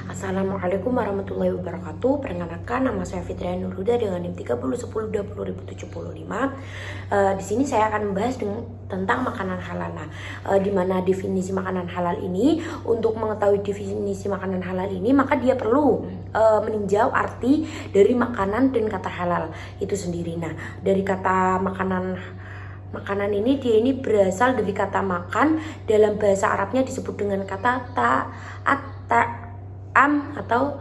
Assalamualaikum warahmatullahi wabarakatuh. Perkenalkan, nama saya Fitriya Nurhuda dengan NIM 30102075. Di sini saya akan membahas tentang makanan halal. Di mana definisi makanan halal ini, untuk mengetahui definisi makanan halal ini, maka dia perlu meninjau arti dari makanan dan kata halal itu sendiri. Nah, dari kata makanan ini, dia ini berasal dari kata makan. Dalam bahasa Arabnya disebut dengan kata atau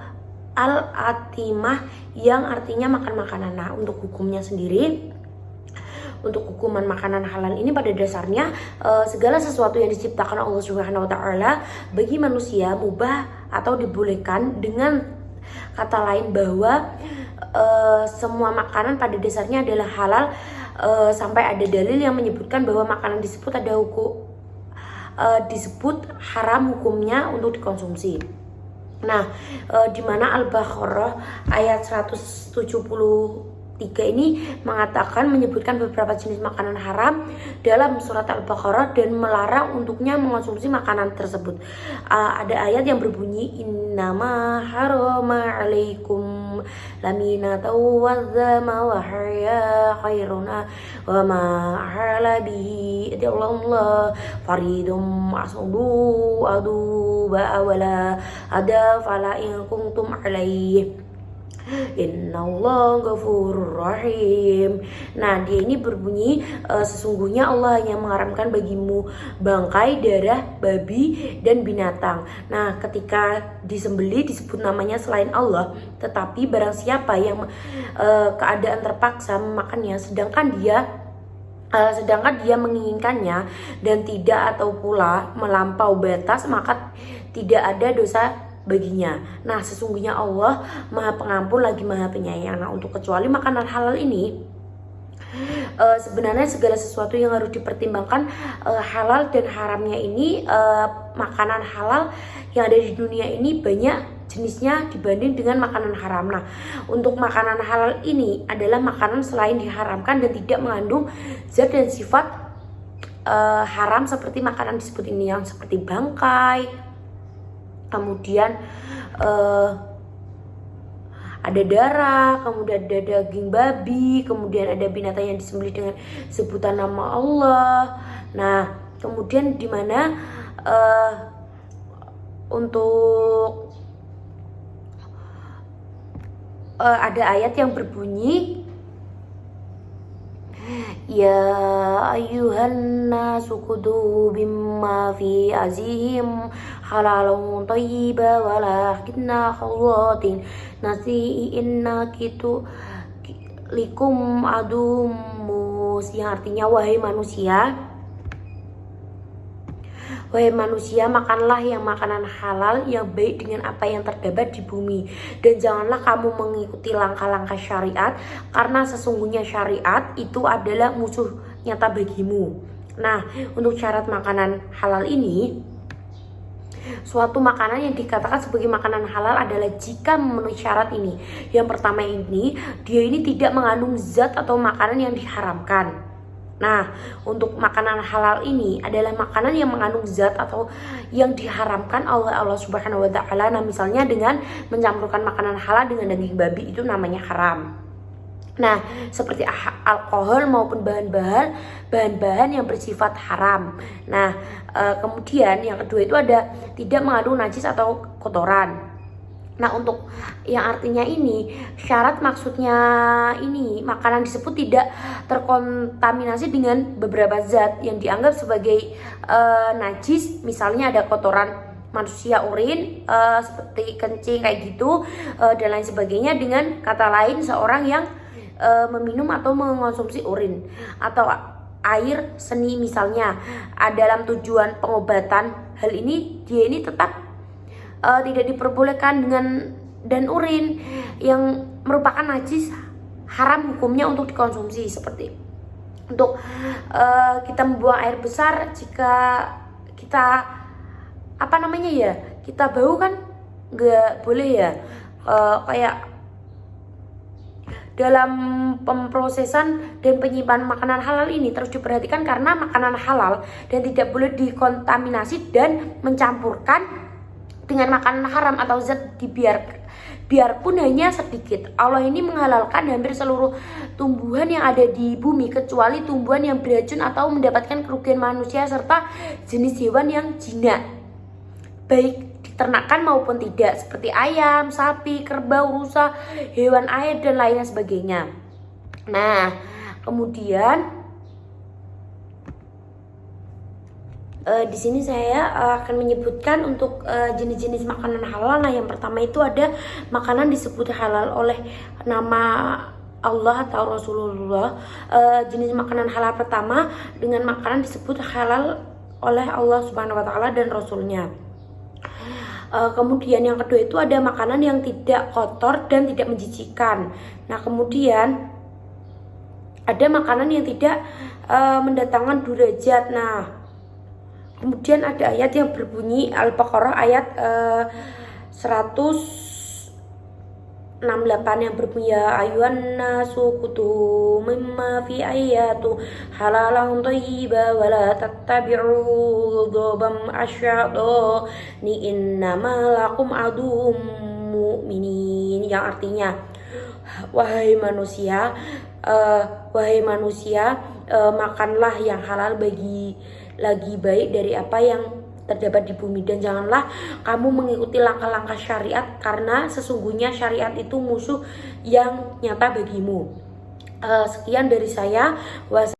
al-atimah yang artinya makan makanan. Nah, untuk hukumnya sendiri, untuk hukuman makanan halal ini pada dasarnya segala sesuatu yang diciptakan Allah Subhanahu wa taala bagi manusia mubah atau dibolehkan. Dengan kata lain bahwa semua makanan pada dasarnya adalah halal sampai ada dalil yang menyebutkan bahwa makanan disebut disebut haram hukumnya untuk dikonsumsi. Nah, di mana Al-Baqarah ayat 173 ini menyebutkan beberapa jenis makanan haram dalam surat Al-Baqarah dan melarang untuknya mengonsumsi makanan tersebut. Ada ayat yang berbunyi innama harama alaikum laminata wadzama wa harya khairuna wa ma hala bihi Allah faridum asudu adu ba'awala ada fala in kuntum alaih Innallaha ghafurur rahim. Nah, dia ini berbunyi sesungguhnya Allah yang mengharamkan bagimu bangkai, darah, babi, dan binatang. Nah, ketika disembelih disebut namanya selain Allah, tetapi barang siapa yang keadaan terpaksa memakannya sedangkan dia menginginkannya dan tidak atau pula melampau batas, maka tidak ada dosa baginya. Nah, sesungguhnya Allah Maha Pengampun lagi Maha Penyayang. Nah, untuk kecuali makanan halal ini, sebenarnya segala sesuatu yang harus dipertimbangkan halal dan haramnya ini. Makanan halal yang ada di dunia ini banyak jenisnya dibanding dengan makanan haram. Nah, untuk makanan halal ini adalah makanan selain diharamkan dan tidak mengandung zat dan sifat haram seperti makanan disebut ini, yang seperti bangkai, kemudian ada darah, kemudian ada daging babi, kemudian ada binatang yang disembelih dengan sebutan nama Allah. Nah, kemudian di mana untuk ada ayat yang berbunyi ya ayyuhan nasu kudu bimma fi azihim halalun thayyiba walakinna khawatin nasi inna kitu likum adumus, yang artinya wahai manusia, makanlah yang makanan halal yang baik dengan apa yang terdapat di bumi, dan janganlah kamu mengikuti langkah-langkah syariat, karena sesungguhnya syariat itu adalah musuh nyata bagimu. Nah, untuk syarat makanan halal ini, suatu makanan yang dikatakan sebagai makanan halal adalah jika memenuhi syarat ini. Yang pertama ini, dia ini tidak mengandung zat atau makanan yang diharamkan. Nah, untuk makanan halal ini adalah makanan yang mengandung zat atau yang diharamkan oleh Allah Subhanahu wa taala. Nah, misalnya dengan mencampurkan makanan halal dengan daging babi, itu namanya haram. Nah, seperti alkohol maupun bahan-bahan yang bersifat haram. Nah, kemudian yang kedua itu ada tidak mengandung najis atau kotoran. Nah, untuk yang artinya ini, syarat maksudnya ini makanan disebut tidak terkontaminasi dengan beberapa zat yang dianggap sebagai najis. Misalnya ada kotoran manusia, urin, seperti kencing kayak gitu, dan lain sebagainya. Dengan kata lain, seorang yang meminum atau mengonsumsi urin atau air seni misalnya dalam tujuan pengobatan, hal ini dia ini tetap tidak diperbolehkan dan urin yang merupakan najis haram hukumnya untuk dikonsumsi. Seperti untuk kita membuang air besar, jika kita kita bau kan nggak boleh ya. Kayak dalam pemrosesan dan penyimpanan makanan halal ini terus diperhatikan, karena makanan halal dan tidak boleh dikontaminasi dan mencampurkan dengan makanan haram atau zat biarpun hanya sedikit. Allah ini menghalalkan hampir seluruh tumbuhan yang ada di bumi kecuali tumbuhan yang beracun atau mendapatkan kerugian manusia serta jenis hewan yang jinak, baik diternakan maupun tidak, seperti ayam, sapi, kerbau, rusa, hewan air dan lainnya sebagainya. Nah, kemudian di sini saya akan menyebutkan untuk jenis-jenis makanan halal. Nah, yang pertama itu ada makanan disebut halal oleh nama Allah atau Rasulullah. Jenis makanan halal pertama dengan makanan disebut halal oleh Allah Subhanahu wa taala dan Rasulnya. Kemudian yang kedua itu ada makanan yang tidak kotor dan tidak menjijikkan. Nah, kemudian ada makanan yang tidak mendatangkan derajat. Nah, kemudian ada ayat yang berbunyi Al-Baqarah ayat 168 yang berbunyi ya ayuhan nasu kutu mimma fi ayatu halalan thayyiba wa la tattabi'u dhobam asyado ni innama lakum adum mu'minin, yang artinya wahai manusia, makanlah yang halal lagi baik dari apa yang terdapat di bumi, dan janganlah kamu mengikuti langkah-langkah syariat karena sesungguhnya syariat itu musuh yang nyata bagimu. Sekian dari saya. Wassalamualaikum